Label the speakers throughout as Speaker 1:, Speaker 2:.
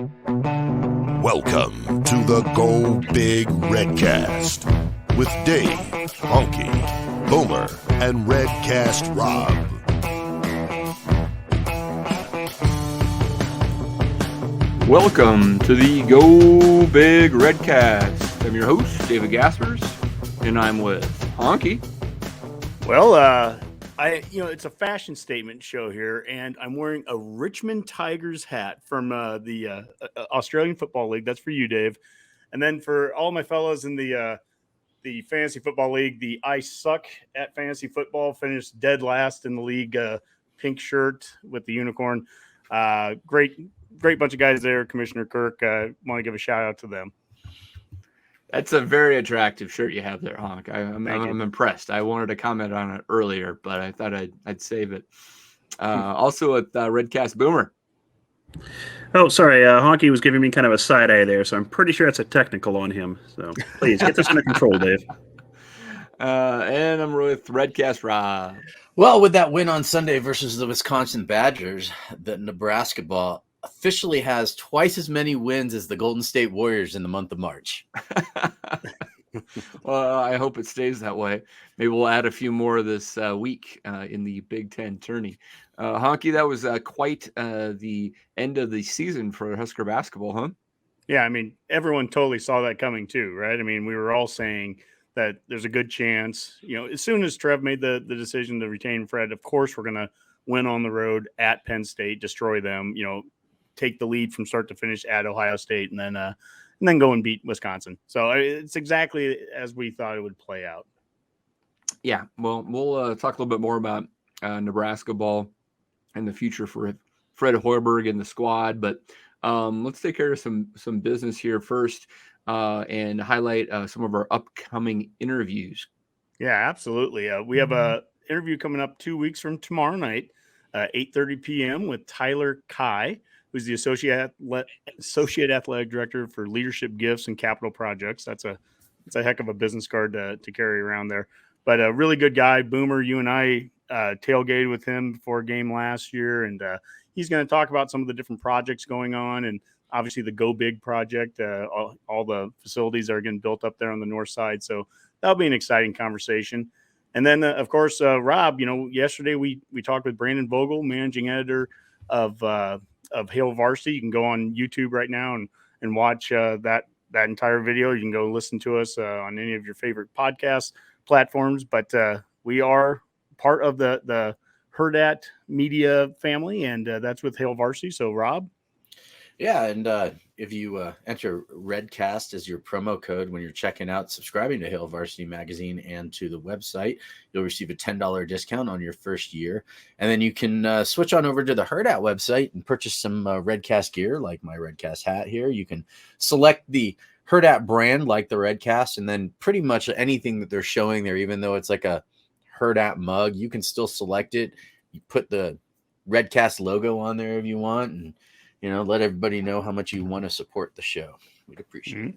Speaker 1: Welcome to the Go Big Redcast with Dave, Honke, Boomer, and Redcast Rob.
Speaker 2: Welcome to the Go Big Redcast. I'm your host, David Gaspers, and I'm with Honke.
Speaker 3: Well, it's a fashion statement show here, and I'm wearing a Richmond Tigers hat from the Australian Football League. That's for you, Dave. And then for all my fellows in the Fantasy Football League, the I Suck at Fantasy Football finished dead last in the league. Pink shirt with the unicorn. Great bunch of guys there. Commissioner Kirk, want to give a shout out to them.
Speaker 2: That's a very attractive shirt you have there, Honk. I'm impressed. I wanted to comment on it earlier, but I thought I'd save it. Also at Redcast Boomer.
Speaker 4: Oh, sorry. Honke was giving me kind of a side eye there, so I'm pretty sure it's a technical on him. So please get this under control, Dave.
Speaker 2: And I'm with Redcast Rob.
Speaker 5: Well, with that win on Sunday versus the Wisconsin Badgers, the Nebraska ball officially has twice as many wins as the Golden State Warriors in the month of March.
Speaker 2: Well, I hope it stays that way. Maybe we'll add a few more this week in the Big Ten tourney. Honke, that was quite the end of the season for Husker basketball, huh?
Speaker 3: Yeah, I mean, everyone totally saw that coming too, right? I mean, we were all saying that there's a good chance, as soon as Trev made the decision to retain Fred, of course, we're going to win on the road at Penn State, destroy them, take the lead from start to finish at Ohio State, and then go and beat Wisconsin. So it's exactly as we thought it would play out.
Speaker 2: Yeah, well, we'll talk a little bit more about Nebraska ball and the future for Fred Hoiberg and the squad, but let's take care of some business here first and highlight some of our upcoming interviews. Yeah,
Speaker 3: absolutely. We have a interview coming up 2 weeks from tomorrow night, 8:30 p.m. with Tyler Kai, who's the Associate Athletic Director for Leadership Gifts and Capital Projects. That's a heck of a business card to carry around there. But a really good guy. Boomer, you and I tailgated with him before a game last year, and he's going to talk about some of the different projects going on, and obviously the Go Big project, all the facilities that are getting built up there on the north side. So that'll be an exciting conversation. And then, of course, Rob, yesterday we talked with Brandon Vogel, managing editor of Hail Varsity. You can go on YouTube right now and watch that entire video. You can go listen to us on any of your favorite podcast platforms. But we are part of the Herdat Media family, and that's with Hail Varsity. So, Rob?
Speaker 5: Yeah, and if you enter Redcast as your promo code when you're checking out, subscribing to Hail Varsity Magazine and to the website, you'll receive a $10 discount on your first year. And then you can switch on over to the Herdat website and purchase some Redcast gear, like my Redcast hat here. You can select the Herdat brand, like the Redcast, and then pretty much anything that they're showing there, even though it's like a Herdat mug, you can still select it. You put the Redcast logo on there if you want, and let everybody know how much you want to support the show. We'd appreciate it.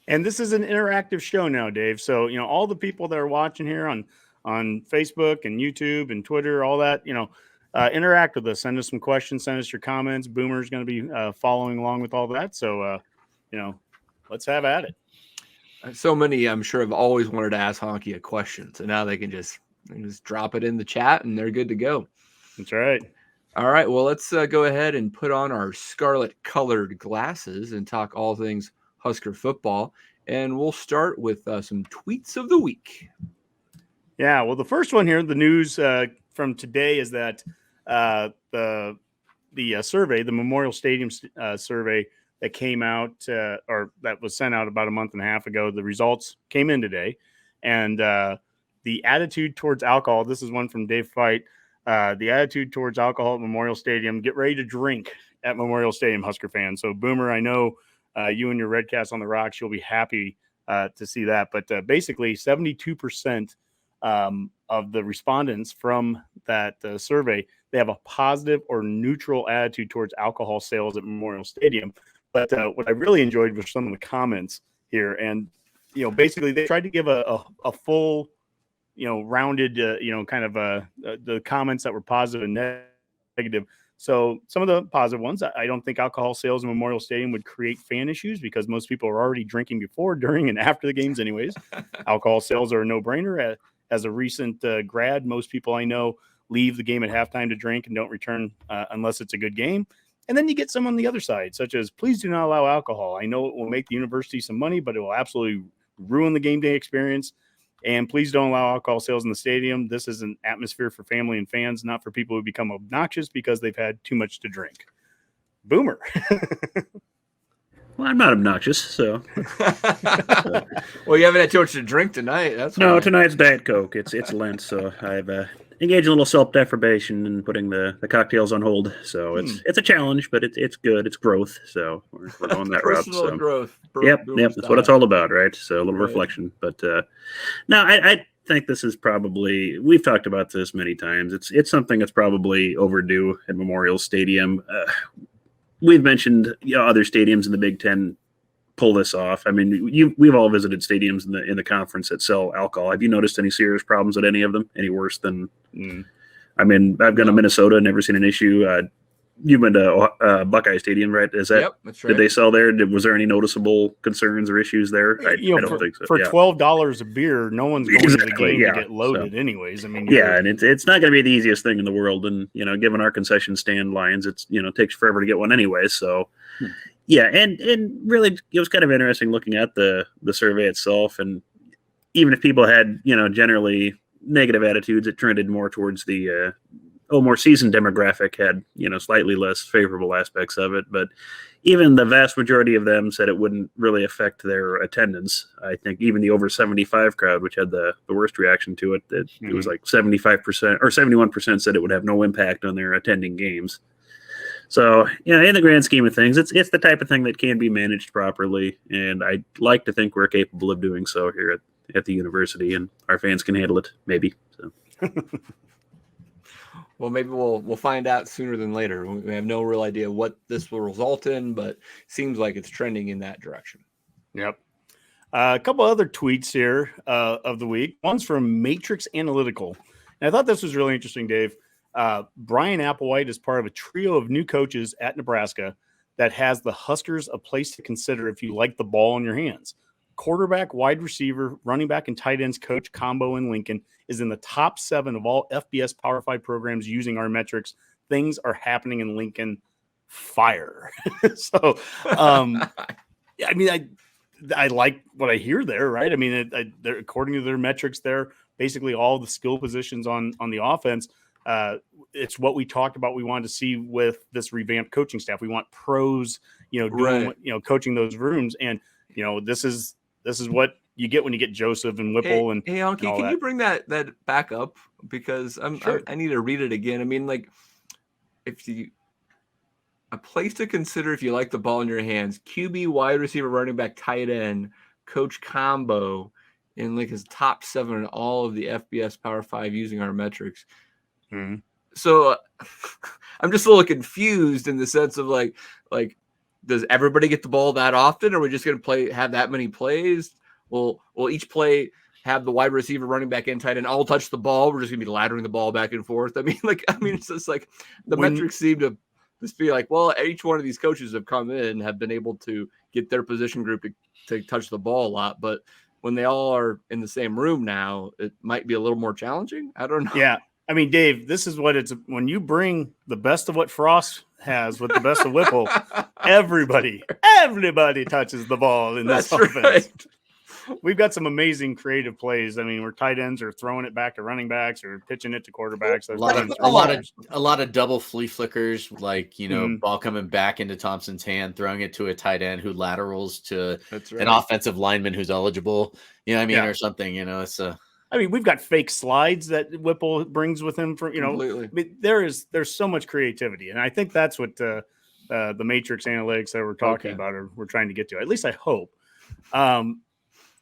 Speaker 3: And this is an interactive show now, Dave. So, all the people that are watching here on Facebook and YouTube and Twitter, all that, interact with us. Send us some questions. Send us your comments. Boomer's going to be following along with all that. So, let's have at it.
Speaker 2: So many, I'm sure, have always wanted to ask Honke a question. So now they can just drop it in the chat and they're good to go.
Speaker 3: That's right.
Speaker 2: All right, well, let's go ahead and put on our scarlet-colored glasses and talk all things Husker football. And we'll start with some tweets of the week.
Speaker 3: Yeah, well, the first one here, the news from today is that the survey, the Memorial Stadium survey that came out or that was sent out about a month and a half ago, the results came in today. And the attitude towards alcohol, this is one from Dave Fight, the attitude towards alcohol at Memorial Stadium, get ready to drink at Memorial Stadium, Husker fans. So, Boomer, I know you and your Redcast on the Rocks, you'll be happy to see that. But basically, 72% of the respondents from that survey, they have a positive or neutral attitude towards alcohol sales at Memorial Stadium. But what I really enjoyed was some of the comments here. And, basically, they tried to give a full rounded, kind of the comments that were positive and negative. So some of the positive ones, I don't think alcohol sales in Memorial Stadium would create fan issues because most people are already drinking before, during, and after the games anyways. Alcohol sales are a no-brainer. As a recent grad, most people I know leave the game at halftime to drink and don't return unless it's a good game. And then you get some on the other side, such as, please do not allow alcohol. I know it will make the university some money, but it will absolutely ruin the game day experience. And please don't allow alcohol sales in the stadium. This is an atmosphere for family and fans, not for people who become obnoxious because they've had too much to drink. Boomer.
Speaker 4: Well, I'm not obnoxious, so.
Speaker 2: Well, you haven't had too much to drink tonight. That's
Speaker 4: No,
Speaker 2: why.
Speaker 4: tonight's Diet Coke. It's Lent, so I've engaged in a little self-deprivation and putting the cocktails on hold. So it's a challenge, but it's good. It's growth. So we're going that route.
Speaker 2: Personal
Speaker 4: So.
Speaker 2: growth.
Speaker 4: Yep. That's what it's all about, right? So a little reflection. But no, I think this is probably, we've talked about this many times. It's something that's probably overdue at Memorial Stadium. We've mentioned other stadiums in the Big Ten pull this off. I mean, we've all visited stadiums in the conference that sell alcohol. Have you noticed any serious problems at any of them? Any worse than? I mean, I've gone to Minnesota, never seen an issue. You've been to Buckeye Stadium, right? Is that?
Speaker 2: Yep, that's right.
Speaker 4: Did they sell there? Was there any noticeable concerns or issues there? I don't think so.
Speaker 3: For $12 a beer, no one's going to the game to get loaded, anyways. I mean,
Speaker 4: and it's not going to be the easiest thing in the world. And given our concession stand lines, it's takes forever to get one anyway. So, and really, it was kind of interesting looking at the survey itself. And even if people had generally negative attitudes, it trended more towards the more seasoned demographic had slightly less favorable aspects of it, but even the vast majority of them said it wouldn't really affect their attendance. I think even the over 75 crowd, which had the worst reaction to it, it was like 75% or 71% said it would have no impact on their attending games. So in the grand scheme of things, it's the type of thing that can be managed properly, and I'd like to think we're capable of doing so here at the university, and our fans can handle it, maybe. So.
Speaker 2: Well, maybe we'll find out sooner than later. We have no real idea what this will result in, but seems like it's trending in that direction.
Speaker 3: Yep. A couple other tweets here of the week. One's from Matrix Analytical. And I thought this was really interesting, Dave. Brian Applewhite is part of a trio of new coaches at Nebraska that has the Huskers a place to consider if you like the ball in your hands. Quarterback, wide receiver, running back, and tight ends coach combo in Lincoln is in the top 7 of all FBS Power 5 programs using our metrics. Things are happening in Lincoln. Fire. So, I mean, I like what I hear there, right? I mean, according to their metrics there, basically all the skill positions on the offense, it's what we talked about we wanted to see with this revamped coaching staff. We want pros, doing, coaching those rooms. And, this is what you get when you get Joseph and Whipple.
Speaker 2: Hey, Honke, can you bring that back up? Because I need to read it again. I mean, like, a place to consider if you like the ball in your hands, QB, wide receiver, running back, tight end, coach combo in like his top 7 in all of the FBS Power 5 using our metrics.
Speaker 3: Mm-hmm.
Speaker 2: So I'm just a little confused in the sense of like, does everybody get the ball that often? Or are we just going to have that many plays? Will each play have the wide receiver, running back, and tight end all touch the ball? We're just going to be laddering the ball back and forth. I mean, it's just like the metrics seem to just be like, well, each one of these coaches have come in, have been able to get their position group to touch the ball a lot. But when they all are in the same room now, it might be a little more challenging. I don't know.
Speaker 3: Yeah. I mean, Dave, this is what it's when you bring the best of what Frost has with the best of Whipple, everybody touches the ball in this offense. Right. We've got some amazing creative plays. I mean, where tight ends are throwing it back to running backs or pitching it to quarterbacks.
Speaker 5: A lot of double flea flickers, like ball coming back into Thompson's hand, throwing it to a tight end who laterals to an offensive lineman who's eligible. Or something. It's a.
Speaker 3: I mean, we've got fake slides that Whipple brings with him for,
Speaker 2: Completely.
Speaker 3: I mean, there's so much creativity. And I think that's what the matrix analytics that we're talking about we're trying to get to. At least I hope.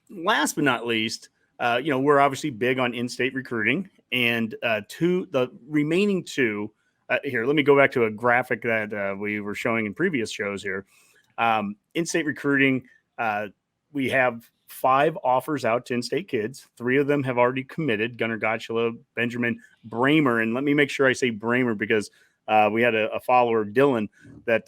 Speaker 3: Last but not least, we're obviously big on in-state recruiting, and the remaining 2 here, let me go back to a graphic that we were showing in previous shows here. In-state recruiting, we have 5 offers out to in-state kids. 3 of them have already committed: Gunnar Gottschala, Benjamin Bramer. And let me make sure I say Bramer because We had a follower, Dylan, that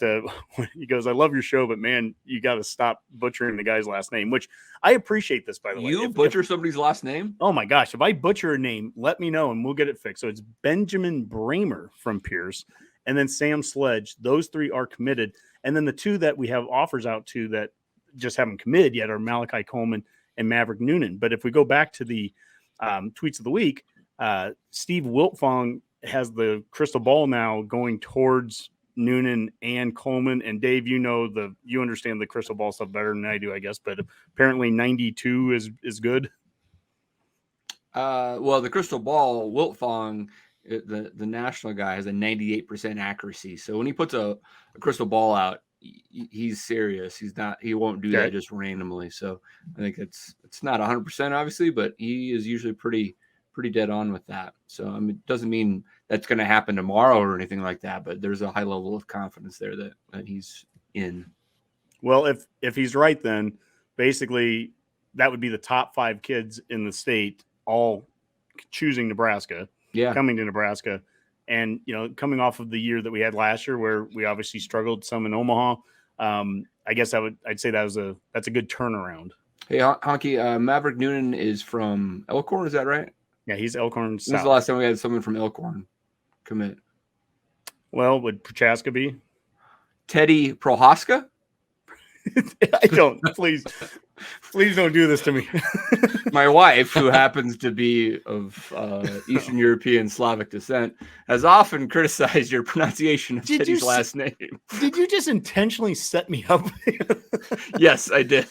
Speaker 3: he goes, "I love your show, but man, you got to stop butchering the guy's last name." Which I appreciate this, by the way.
Speaker 2: You butcher somebody's last name?
Speaker 3: Oh my gosh! If I butcher a name, let me know and we'll get it fixed. So it's Benjamin Bramer from Pierce, and then Sam Sledge. Those three are committed, and then the two that we have offers out to that just haven't committed yet are Malachi Coleman and Maverick Noonan. But if we go back to the tweets of the week, Steve Wiltfong has the crystal ball now going towards Noonan and Coleman. And Dave, you understand the crystal ball stuff better than I do, I guess. But apparently 92 is good.
Speaker 2: Well, the crystal ball, Wiltfong, the national guy, has a 98% accuracy. So when he puts a crystal ball out, he's serious. He won't do that just randomly. So I think it's not 100% obviously, but he is usually pretty dead on with that. So I mean, it doesn't mean that's going to happen tomorrow or anything like that, but there's a high level of confidence there that he's in.
Speaker 3: Well, if he's right, then basically that would be the top 5 kids in the state all choosing Nebraska, coming to Nebraska. And, coming off of the year that we had last year where we obviously struggled some in Omaha, I guess I'd say that's a good turnaround.
Speaker 2: Hey, Honke, Maverick Noonan is from Elkhorn, is that right?
Speaker 3: Yeah, he's Elkhorn South.
Speaker 2: When's the last time we had someone from Elkhorn commit?
Speaker 3: Well, would Prochaska be?
Speaker 2: Teddy Prohaska?
Speaker 3: I don't. Please don't do this to me.
Speaker 2: My wife, who happens to be of Eastern European Slavic descent, has often criticized your pronunciation of Teddy's last name.
Speaker 3: Did you just intentionally set me up?
Speaker 2: Yes, I did.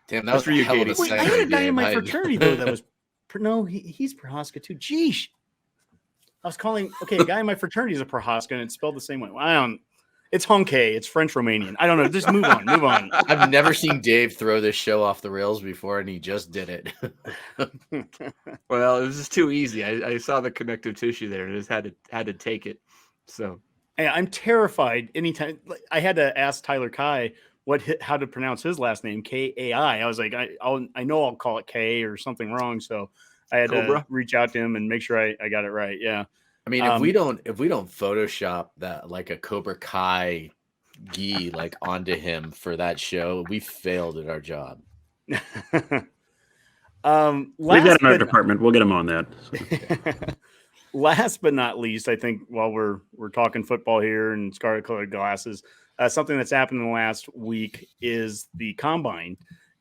Speaker 5: Damn, that was for you, Katie.
Speaker 3: Wait, I had a guy in my fraternity though that was. No, he's Prohaska too. Geesh. I was calling. Okay, a guy in my fraternity is a Prohaska, and it's spelled the same way. It's Honke. It's French Romanian. I don't know. Just move on. Move on.
Speaker 5: I've never seen Dave throw this show off the rails before, and he just did it.
Speaker 2: Well, it was just too easy. I saw the connective tissue there, and I just had to take it. So,
Speaker 3: hey, I'm terrified. Anytime I had to ask Tyler Kai how to pronounce his last name, Kai. I was like, I know I'll call it K or something wrong, so I had to reach out to him and make sure I got it right. Yeah.
Speaker 5: I mean, if we don't Photoshop that like a Cobra Kai gi like onto him for that show, we failed at our job.
Speaker 4: We've got another department. We'll get him on that. So.
Speaker 3: Last but not least, I think while we're talking football here and scarlet colored glasses, something that's happened in the last week is the combine.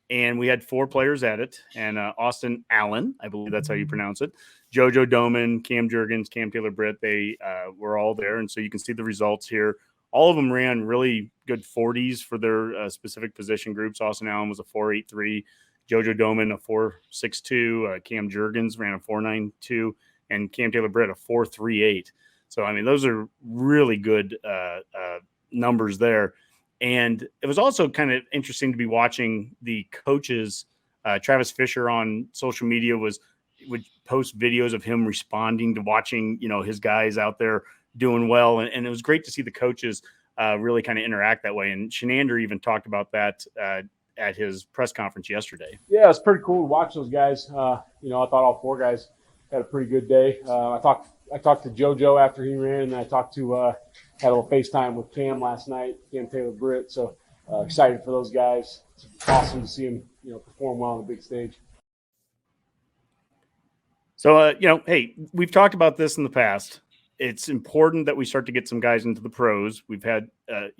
Speaker 3: And we had 4 players at it. And Austin Allen, I believe that's how you pronounce it, JoJo Doman, Cam Jurgens, Cam Taylor-Britt, they were all there. And so you can see the results here. All of them ran really good 40s for their specific position groups. Austin Allen was a 4.83, JoJo Doman a 4.62, Cam Jurgens ran a 4.92, and Cam Taylor-Britt a 4.38. So, I mean, those are really good numbers there. And it was also kind of interesting to be watching the coaches. Travis Fisher on social media would post videos of him responding to watching, his guys out there doing well. And it was great to see the coaches really kind of interact that way. And Shenander even talked about that at his press conference yesterday.
Speaker 6: Yeah, it's pretty cool to watch those guys. I thought all 4 guys had a pretty good day. I talked to JoJo after he ran, and I had a little FaceTime with Cam last night, Cam Taylor-Britt. So excited for those guys. It's awesome to see them, perform well on the big stage.
Speaker 3: So, hey, we've talked about this in the past. It's important that we start to get some guys into the pros. We've had, a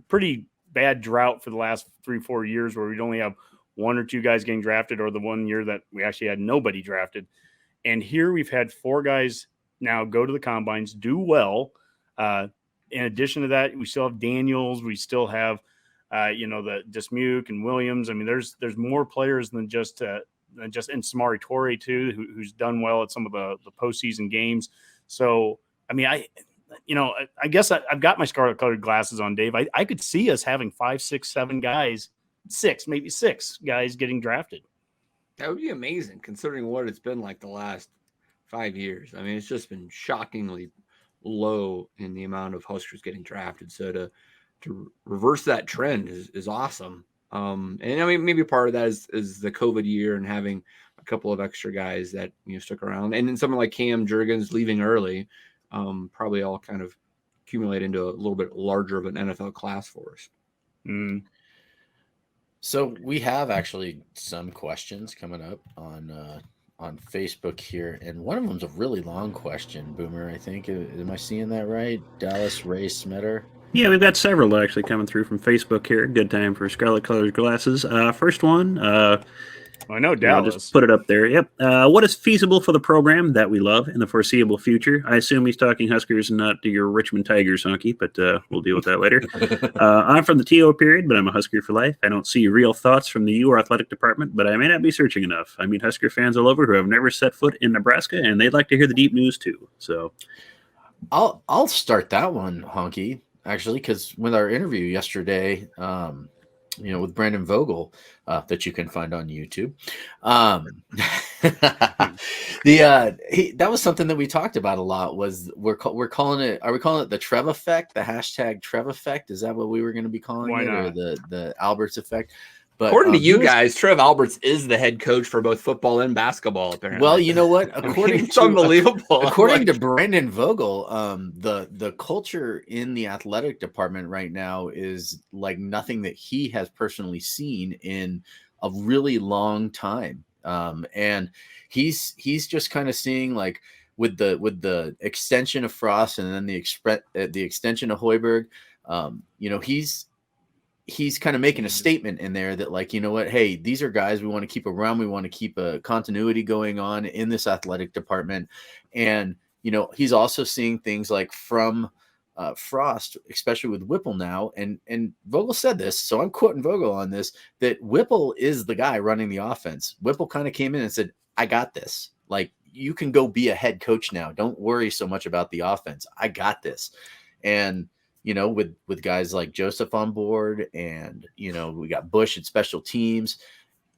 Speaker 3: pretty bad drought for the last 3-4 years where we'd only have 1 or 2 guys getting drafted, or the one year that we actually had nobody drafted. And here we've had 4 guys now go to the combines, do well. In addition to that, we still have Daniels. We still have, the Dismuke and Williams. I mean, there's more players than just and Samari Torre too, who's done well at some of the postseason games. So, I mean, I guess I've got my scarlet colored glasses on, Dave. I could see us having 5, 6, 7 guys, 6, maybe 6 guys getting drafted.
Speaker 2: That would be amazing considering what it's been like the last 5 years. I mean, it's just been shockingly low in the amount of Huskers getting drafted. So to reverse that trend is awesome. And I mean, maybe part of that is the COVID year and having a couple of extra guys that stuck around, and then someone like Cam Jurgens leaving early. probably all kind of accumulate into a little bit larger of an NFL class for us.
Speaker 5: So we have actually some questions coming up on Facebook here, and one of them's a really long question, Boomer. I think, am I seeing that right? Dallas Ray Smetter.
Speaker 4: Yeah, we've got several actually coming through from Facebook here. Good time for scarlet colored glasses. First one.
Speaker 3: I know
Speaker 4: I'll
Speaker 3: Dallas.
Speaker 4: just put it up there. Yep. What is feasible for the program that we love in the foreseeable future? I assume he's talking Huskers and not to your Richmond Tigers, Honke, but we'll deal with that later. I'm from the TO period, but I'm a Husker for life. I don't see real thoughts from the U or athletic department, but I may not be searching enough. I meet Husker fans all over who have never set foot in Nebraska, and they'd like to hear the deep news too. So,
Speaker 5: I'll start that one, Honke, actually, because with our interview yesterday, with Brandon Vogel, that you can find on YouTube. That was something that we talked about a lot. Was we're calling it? Are we calling it the Trev effect? The hashtag Trev effect? Is that what we were going to be calling
Speaker 3: Why
Speaker 5: it,
Speaker 3: not?
Speaker 5: or the Alberts effect? But
Speaker 2: according to you guys, Trev Alberts is the head coach for both football and basketball. Apparently,
Speaker 5: well, you know what?
Speaker 2: It's unbelievable.
Speaker 5: According to Brandon Vogel, the culture in the athletic department right now is like nothing that he has personally seen in a really long time. And he's just kind of seeing, like, with the extension of Frost and then the extension of Hoiberg, he's kind of making a statement in there that, like, you know what, hey, these are guys we want to keep around. We want to keep a continuity going on in this athletic department. And, he's also seeing things like from Frost, especially with Whipple now. And Vogel said this, so I'm quoting Vogel on this, that Whipple is the guy running the offense. Whipple kind of came in and said, I got this. Like, you can go be a head coach now. Don't worry so much about the offense. I got this. And, with guys like Joseph on board, and, we got Bush at special teams,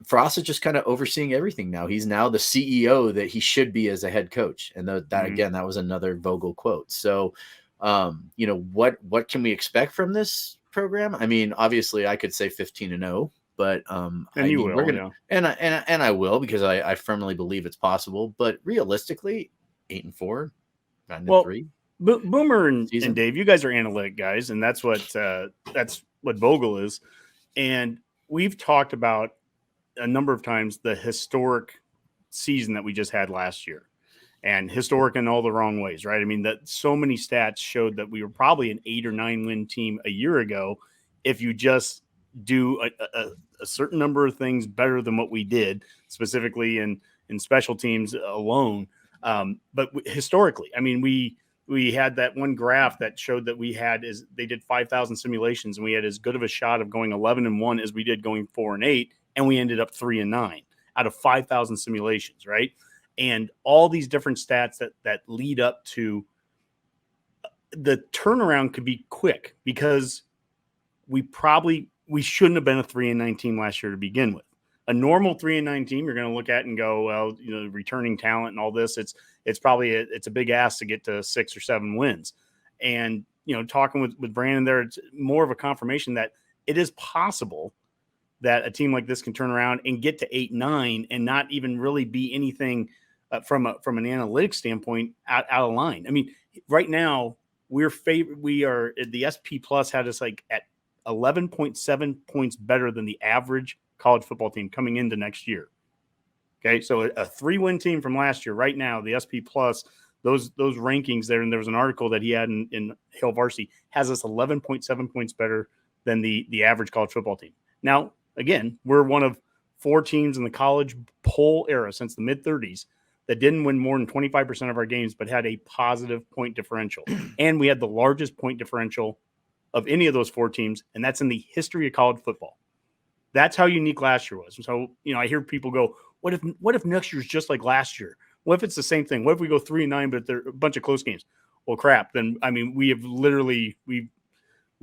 Speaker 5: Frost is just kind of overseeing everything now. He's now the CEO that he should be as a head coach. And again, that was another Vogel quote. So, what can we expect from this program? I mean, obviously I could say 15-0, but I will, because I firmly believe it's possible, but realistically 8-4, 9-3.
Speaker 3: Boomer and Dave, you guys are analytic guys, and that's what Vogel is. And we've talked about a number of times the historic season that we just had last year, and historic in all the wrong ways, right? I mean, that so many stats showed that we were probably an 8 or 9 win team a year ago if you just do a certain number of things better than what we did, specifically in special teams alone. But historically, I mean, we had that one graph that showed that they did 5,000 simulations, and we had as good of a shot of going 11-1 as we did going 4-8, and we ended up 3-9 out of 5,000 simulations, right? And all these different stats that lead up to the turnaround could be quick, because we shouldn't have been a 3-9 team last year to begin with. A normal 3-9 team, you're going to look at and go, well, returning talent and all this, it's probably it's a big ask to get to 6 or 7 wins. And, talking with Brandon there, it's more of a confirmation that it is possible that a team like this can turn around and get to 8-9 and not even really be anything from an analytics standpoint out of line. I mean, right now we are the SP Plus had us like at 11.7 points better than the average college football team coming into next year. Okay, so a 3-win team from last year, right now, the SP Plus, those rankings there, and there was an article that he had in Hill Varsity, has us 11.7 points better than the average college football team. Now, again, we're one of 4 teams in the college poll era since the mid-30s that didn't win more than 25% of our games, but had a positive point differential. And we had the largest point differential of any of those 4 teams, and that's in the history of college football. That's how unique last year was. So, I hear people go, what if next year's just like last year? What if it's the same thing? What if we go 3-9, but there are a bunch of close games? Well, crap. Then, I mean, we have literally, we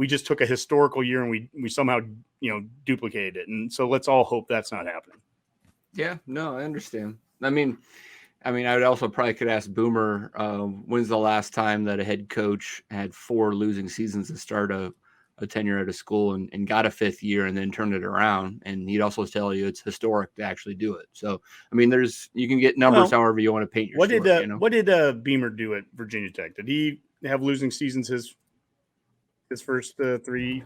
Speaker 3: just took a historical year and we somehow, duplicated it. And so let's all hope that's not happening.
Speaker 2: Yeah, no, I understand. I mean, I would also probably could ask Boomer, when's the last time that a head coach had 4 losing seasons to start a tenure at a school and got a 5th year and then turned it around. And he'd also tell you it's historic to actually do it. So, I mean, you can get numbers however you want to paint your story.
Speaker 3: What did Beamer do at Virginia Tech? Did he have losing seasons his first 3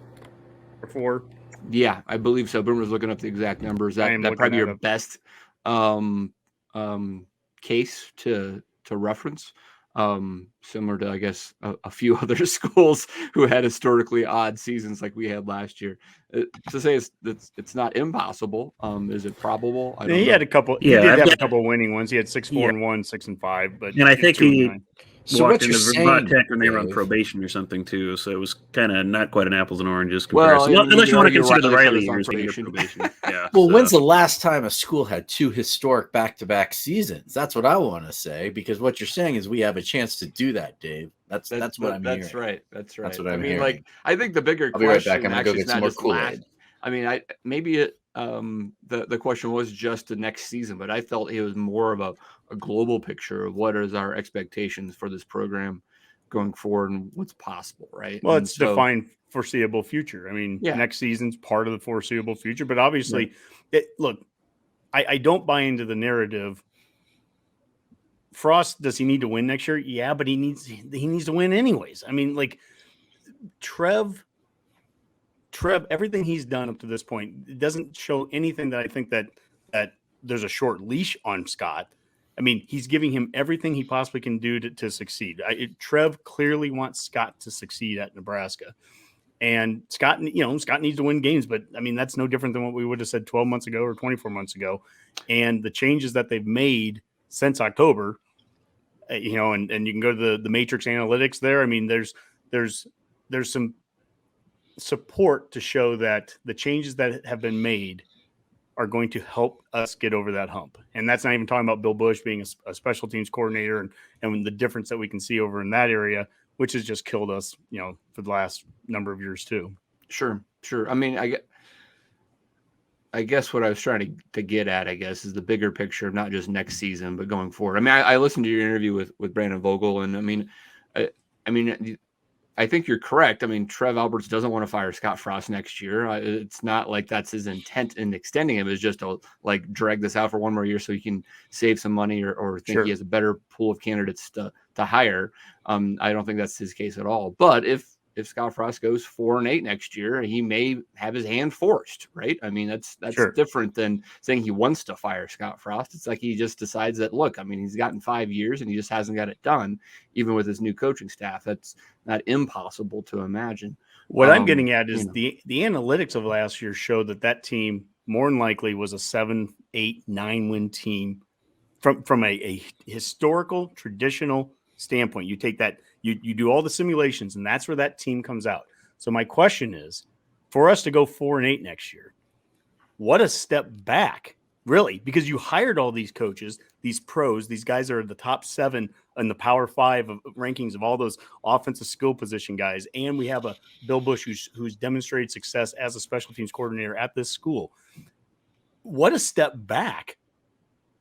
Speaker 3: or 4?
Speaker 2: Yeah, I believe so. Boomer's looking up the exact numbers. That probably your best case to reference. Similar to, I guess, a few other schools who had historically odd seasons like we had last year. To say it's not impossible. Is it probable? I don't know.
Speaker 3: He had a couple. He did have a couple winning ones. He had 6-4-1, 6-5. But
Speaker 4: I think he walked into Vermont Tech when they were on
Speaker 5: Dave,
Speaker 4: probation or something too. So it was kind of not quite an apples and oranges
Speaker 2: Well,
Speaker 4: comparison. Unless you want to consider the Riley
Speaker 2: on
Speaker 4: years
Speaker 2: probation.
Speaker 4: Yeah.
Speaker 5: Well, when's the last time a school had 2 historic back-to-back seasons? That's what I want to say, because what you're saying is we have a chance to do that, Dave. That's what I'm hearing.
Speaker 2: That's right.
Speaker 5: That's what I'm
Speaker 2: I mean,
Speaker 5: hearing.
Speaker 2: like, I think the bigger
Speaker 5: I'll be right
Speaker 2: question
Speaker 5: back. I'm gonna go
Speaker 2: actually
Speaker 5: get
Speaker 2: is
Speaker 5: some
Speaker 2: not
Speaker 5: more
Speaker 2: just
Speaker 5: Kool-Aid.
Speaker 2: I mean, the question was just the next season, but I felt it was more of a global picture of what is our expectations for this program going forward and what's possible, right?
Speaker 3: Well,
Speaker 2: and
Speaker 3: it's defined foreseeable future. I mean, next season's part of the foreseeable future, but obviously, look, I don't buy into the narrative. Frost, does he need to win next year? Yeah, but he needs to win anyways. I mean, like Trev, everything he's done up to this point, it doesn't show anything that I think that there's a short leash on Scott. I mean, he's giving him everything he possibly can do to succeed. Trev clearly wants Scott to succeed at Nebraska. And Scott needs to win games, but I mean, that's no different than what we would have said 12 months ago or 24 months ago. And the changes that they've made since October, and you can go to the matrix analytics there. I mean, there's some support to show that the changes that have been made are going to help us get over that hump. And that's not even talking about Bill Bush being a special teams coordinator and the difference that we can see over in that area, which has just killed us, for the last number of years too.
Speaker 2: Sure. I mean, I guess what I was trying to get at, is the bigger picture of not just next season, but going forward. I mean, I listened to your interview with Brandon Vogel, and I think you're correct. I mean, Trev Alberts doesn't want to fire Scott Frost next year. It's not like that's his intent in extending him. It's just to drag this out for one more year so he can save some money or think he has a better pool of candidates to hire. I don't think that's his case at all. But if Scott Frost goes 4-8 next year, he may have his hand forced, right? I mean, that's different than saying he wants to fire Scott Frost. It's like he just decides that, look, I mean, he's gotten 5 years and he just hasn't got it done, even with his new coaching staff. That's not impossible to imagine.
Speaker 3: What I'm getting at is the analytics of last year showed that team more than likely was a 7, 8, 9 win team from a historical, traditional standpoint. You take that, you do all the simulations, and that's where that team comes out. So my question is, for us to go 4-8 next year, what a step back, really, because you hired all these coaches, these pros, these guys are the top 7 in the Power 5 of rankings of all those offensive skill position guys, and we have a Bill Bush who's demonstrated success as a special teams coordinator at this school. What a step back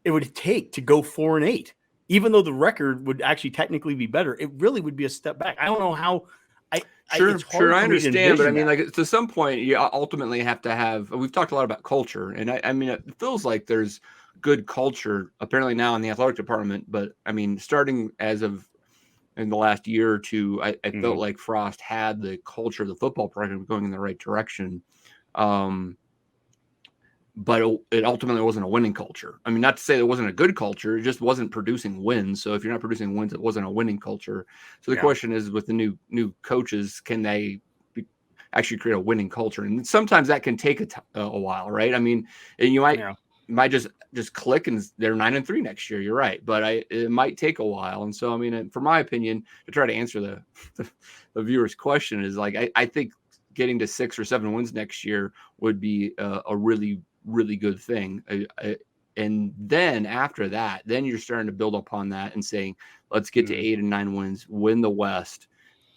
Speaker 3: it would take to go 4-8. Even though the record would actually technically be better, it really would be a step back. I don't know how. I
Speaker 2: understand, but I mean, to some point, you ultimately have to have. We've talked a lot about culture, and I mean, it feels like there's good culture apparently now in the athletic department. But I mean, starting as of in the last year or two, I felt like Frost had the culture of the football program going in the right direction. But it ultimately wasn't a winning culture. I mean, not to say it wasn't a good culture, it just wasn't producing wins. So if you're not producing wins, it wasn't a winning culture. So the question is, with the new coaches, can they actually create a winning culture? And sometimes that can take a while, right? I mean, you might just click and they're 9-3 next year. You're right, but it might take a while. And so, I mean, for my opinion, to try to answer the viewer's question is I think getting to 6 or 7 wins next year would be a really good thing. And then after that, then you're starting to build upon that and saying, let's get to 8 and 9 wins, win the West,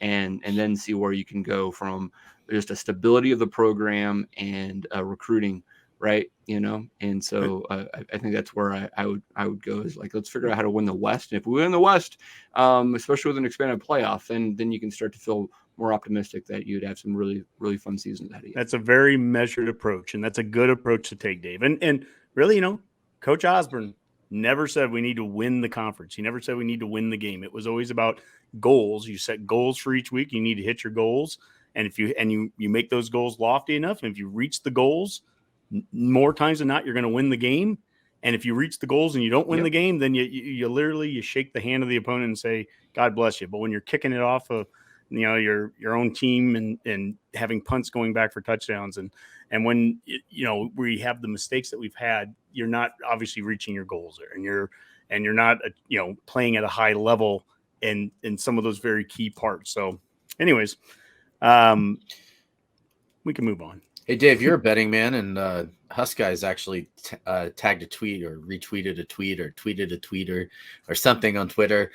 Speaker 2: and then see where you can go from just a stability of the program and recruiting, right? And so I think that's where I would go is let's figure out how to win the West. And if we win the West, especially with an expanded playoff, then you can start to feel more optimistic that you'd have some really, really fun seasons ahead of you.
Speaker 3: That's a very measured approach, and that's a good approach to take, Dave. And really, Coach Osborne never said we need to win the conference. He never said we need to win the game. It was always about goals. You set goals for each week. You need to hit your goals. And if you make those goals lofty enough, and if you reach the goals more times than not, you're going to win the game. And if you reach the goals and you don't win the game, then you literally shake the hand of the opponent and say, God bless you. But when you're kicking it off of your own team and having punts going back for touchdowns and when we have the mistakes that we've had, you're not obviously reaching your goals there, and you're not playing at a high level in some of those very key parts. So anyways, we can move on.
Speaker 5: Hey, Dave, you're a betting man, and Huskers actually tagged a tweet or retweeted a tweet or tweeted a tweet or something on Twitter.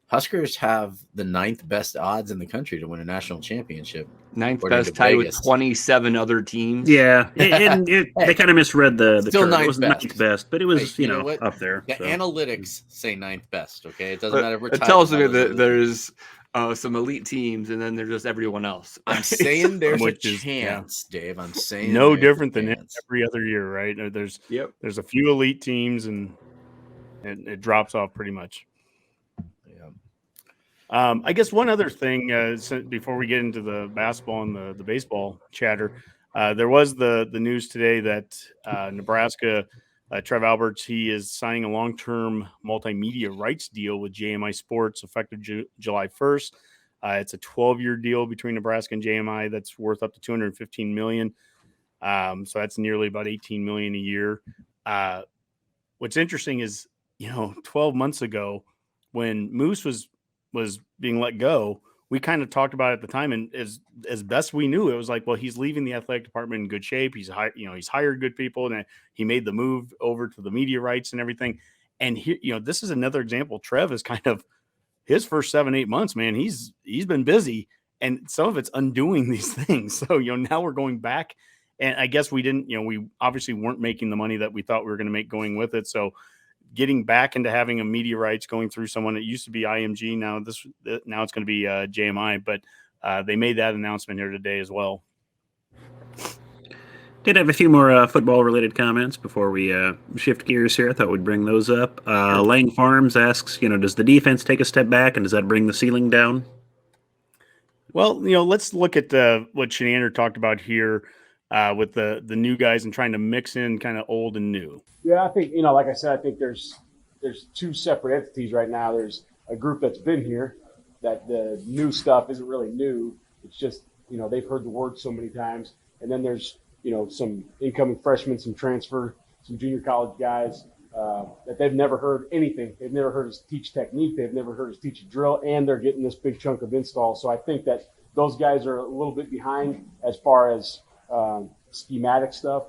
Speaker 5: Huskers have the 9th best odds in the country to win a national championship.
Speaker 2: 9th best, tied with 27 other teams.
Speaker 4: Yeah, and they kind of misread the
Speaker 5: Still
Speaker 4: term.
Speaker 5: 9th
Speaker 4: It was
Speaker 5: best.
Speaker 4: 9th best, but it was
Speaker 5: what?
Speaker 4: up there.
Speaker 5: The
Speaker 4: so.
Speaker 5: analytics say 9th best. Okay, it doesn't matter. We're
Speaker 2: It tells me that there's some elite teams, and then there's just everyone else.
Speaker 5: I'm saying there's a
Speaker 3: Which is,
Speaker 5: chance, Dave. I'm saying
Speaker 3: no
Speaker 5: there's a
Speaker 3: different than
Speaker 5: chance.
Speaker 3: every other year, right? There's
Speaker 2: Yep.
Speaker 3: a few elite teams, and it drops off pretty much. I guess one other thing before we get into the basketball and the baseball chatter, there was the news today that Nebraska, Trev Alberts, he is signing a long-term multimedia rights deal with JMI Sports effective July 1st. It's a 12-year deal between Nebraska and JMI that's worth up to $215 million. So that's nearly about $18 million a year. What's interesting is, 12 months ago when Moose was being let go, we kind of talked about it at the time, and as best we knew, it was like, well, he's leaving the athletic department in good shape. He's hired good people, and he made the move over to the media rights and everything. And here, this is another example. Trev is kind of his first 7-8 months, man. He's been busy, and some of it's undoing these things. So now we're going back, and I guess we didn't. We obviously weren't making the money that we thought we were going to make going with it. So getting back into having a media rights going through someone that used to be IMG. Now it's going to be JMI, but they made that announcement here today as well.
Speaker 4: Did have a few more football related comments before we shift gears here. I thought we'd bring those up. Lang Farms asks, does the defense take a step back, and does that bring the ceiling down?
Speaker 3: Well, let's look at what Shenander talked about here with the new guys and trying to mix in kind of old and new.
Speaker 6: Yeah, I think, like I said, I think there's two separate entities right now. There's a group that's been here, that the new stuff isn't really new. It's just, they've heard the word so many times. And then there's, some incoming freshmen, some transfer, some junior college guys that they've never heard anything. They've never heard us teach technique. They've never heard us teach a drill, and they're getting this big chunk of install. So I think that those guys are a little bit behind as far as schematic stuff.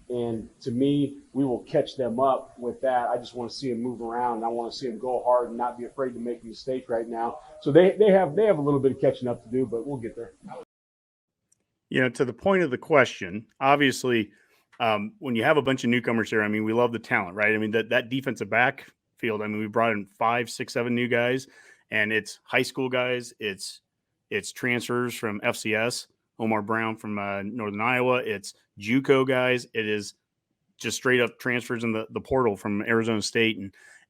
Speaker 6: And to me, we will catch them up with that. I just want to see them move around, and I want to see them go hard and not be afraid to make a mistake right now. So they have a little bit of catching up to do, but we'll get there.
Speaker 3: To the point of the question, obviously, when you have a bunch of newcomers here, we love the talent, right? That defensive backfield, we brought in 5, 6, 7 new guys, and it's high school guys. It's transfers from FCS, Omar Brown from Northern Iowa. It's JUCO guys. It is just straight up transfers in the portal from Arizona State.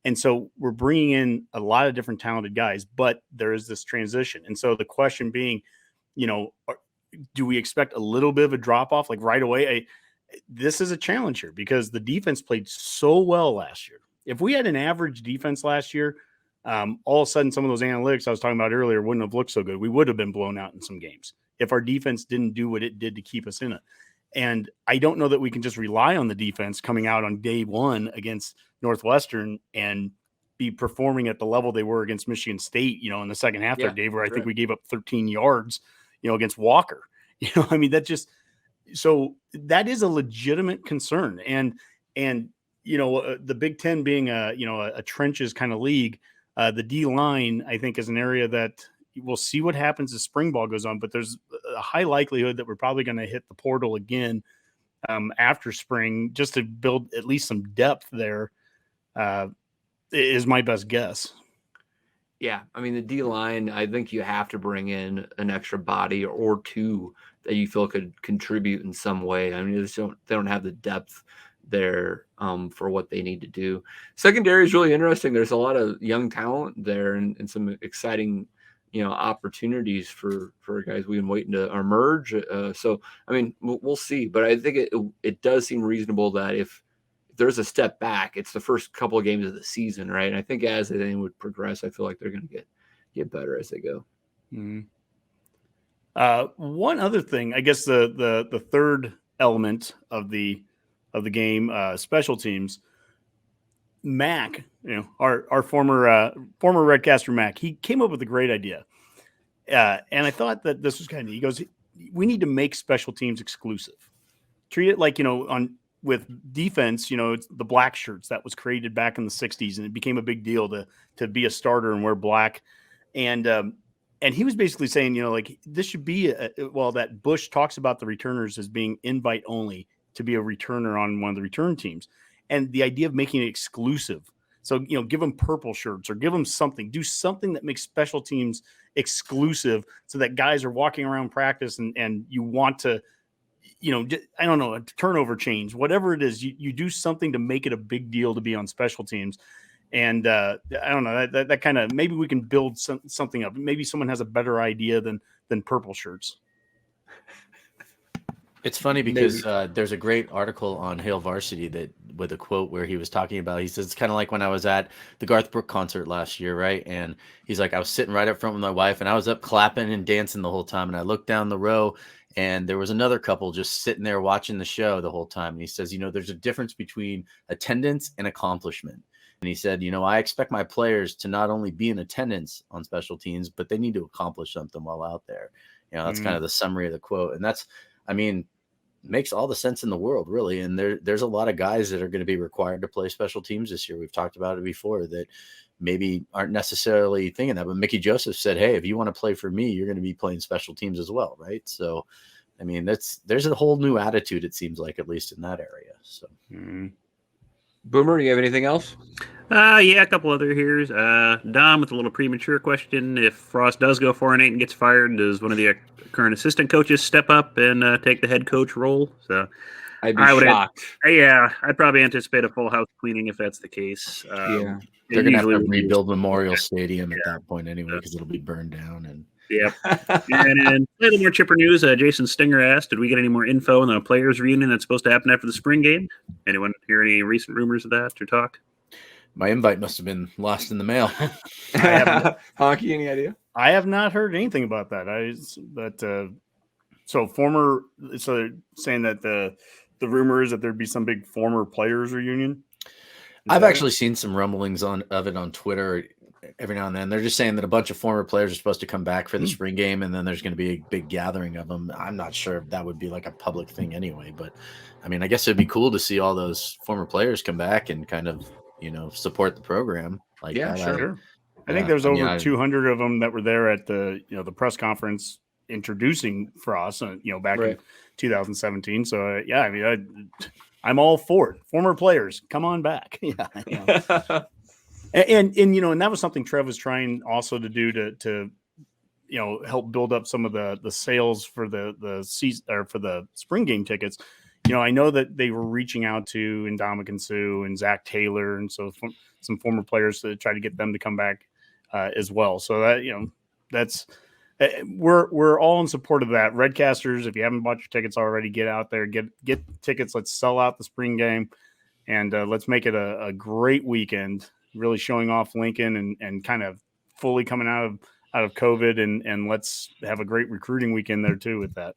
Speaker 3: And so we're bringing in a lot of different talented guys, but there is this transition. And so the question being, do we expect a little bit of a drop off like right away? This is a challenge here because the defense played so well last year. If we had an average defense last year, all of a sudden some of those analytics I was talking about earlier wouldn't have looked so good. We would have been blown out in some games if our defense didn't do what it did to keep us in it. And I don't know that we can just rely on the defense coming out on day one against Northwestern and be performing at the level they were against Michigan State, in the second half there, Dave, where I think we gave up 13 yards, against Walker. So that is a legitimate concern. And the Big Ten being a trenches kind of league, the D line, I think, is an area that we'll see what happens as spring ball goes on, but there's a high likelihood that we're probably going to hit the portal again after spring just to build at least some depth there is my best guess.
Speaker 2: Yeah, I mean the D line. I think you have to bring in an extra body or two that you feel could contribute in some way. I mean, they don't have the depth there for what they need to do. Secondary is really interesting. There's a lot of young talent there and some exciting, opportunities for guys we've been waiting to emerge. So I mean, we'll see. But I think it does seem reasonable that if there's a step back, it's the first couple of games of the season, right? And I think as they would progress, I feel like they're going to get better as they go.
Speaker 3: Mm-hmm. One other thing, I guess the third element of the game, special teams. Mac, our former Redcaster Mac, he came up with a great idea, and I thought that this was kind of neat. He goes, "We need to make special teams exclusive. Treat it like with defense, it's the black shirts that was created back in the '60s, and it became a big deal to be a starter and wear black." And he was basically saying, like this should be that Bush talks about the returners as being invite only to be a returner on one of the return teams, and the idea of making it exclusive. So give them purple shirts or give them something. Do something that makes special teams exclusive, so that guys are walking around practice and you want to. I don't know, a turnover change, whatever it is, you do something to make it a big deal to be on special teams. And I don't know, that kind of, maybe we can build something up. Maybe someone has a better idea than purple shirts.
Speaker 5: It's funny because there's a great article on Hail Varsity that with a quote where he was talking about, he says, it's kind of like when I was at the Garth Brooks concert last year, right? And he's like, I was sitting right up front with my wife and I was up clapping and dancing the whole time. And I looked down the row and there was another couple just sitting there watching the show the whole time. And he says, there's a difference between attendance and accomplishment. And he said, I expect my players to not only be in attendance on special teams, but they need to accomplish something while out there. That's kind of the summary of the quote. And that's, makes all the sense in the world, really. And there's a lot of guys that are going to be required to play special teams this year. We've talked about it before that maybe aren't necessarily thinking that, but Mickey Joseph said, hey, if you want to play for me, you're going to be playing special teams as well. Right. So, there's a whole new attitude, it seems like, at least in that area. So
Speaker 2: Boomer, you have anything else?
Speaker 4: Yeah, a couple other here. Dom with a little premature question. If Frost does go 4-8 and gets fired, does one of the current assistant coaches step up and take the head coach role? So
Speaker 2: I'd be shocked.
Speaker 4: I'd probably anticipate a full house cleaning if that's the case.
Speaker 5: They're going to have to rebuild Memorial Stadium at that point anyway, because it'll be burned down. And
Speaker 4: yep. And a little more chipper news. Jason Stinger asked, did we get any more info on the players reunion that's supposed to happen after the spring game? Anyone hear any recent rumors of that or talk?
Speaker 5: My invite must have been lost in the mail.
Speaker 2: Honke, any idea?
Speaker 3: I have not heard anything about that. So they're saying that the rumor is that there'd be some big former players reunion.
Speaker 5: I've actually seen some rumblings of it on Twitter every now and then. They're just saying that a bunch of former players are supposed to come back for the spring game, and then there's going to be a big gathering of them. I'm not sure if that would be like a public thing anyway, but I guess it'd be cool to see all those former players come back and kind of, support the program. Like,
Speaker 2: yeah, sure.
Speaker 3: I think there's over 200 of them that were there at the, the press conference introducing Frost, back in 2017. So I'm all for it. Former players, come on back. Yeah. And that was something Trev was trying also to do to help build up some of the sales for the season or for the spring game tickets. I know that they were reaching out to Ndamukong Suh and Zach Taylor, and so some former players to try to get them to come back as well. So that that's we're all in support of that. Redcasters, if you haven't bought your tickets already, get out there, get tickets. Let's sell out the spring game, and let's make it a great weekend. Really showing off Lincoln and kind of fully coming out of COVID, and let's have a great recruiting weekend there too with that.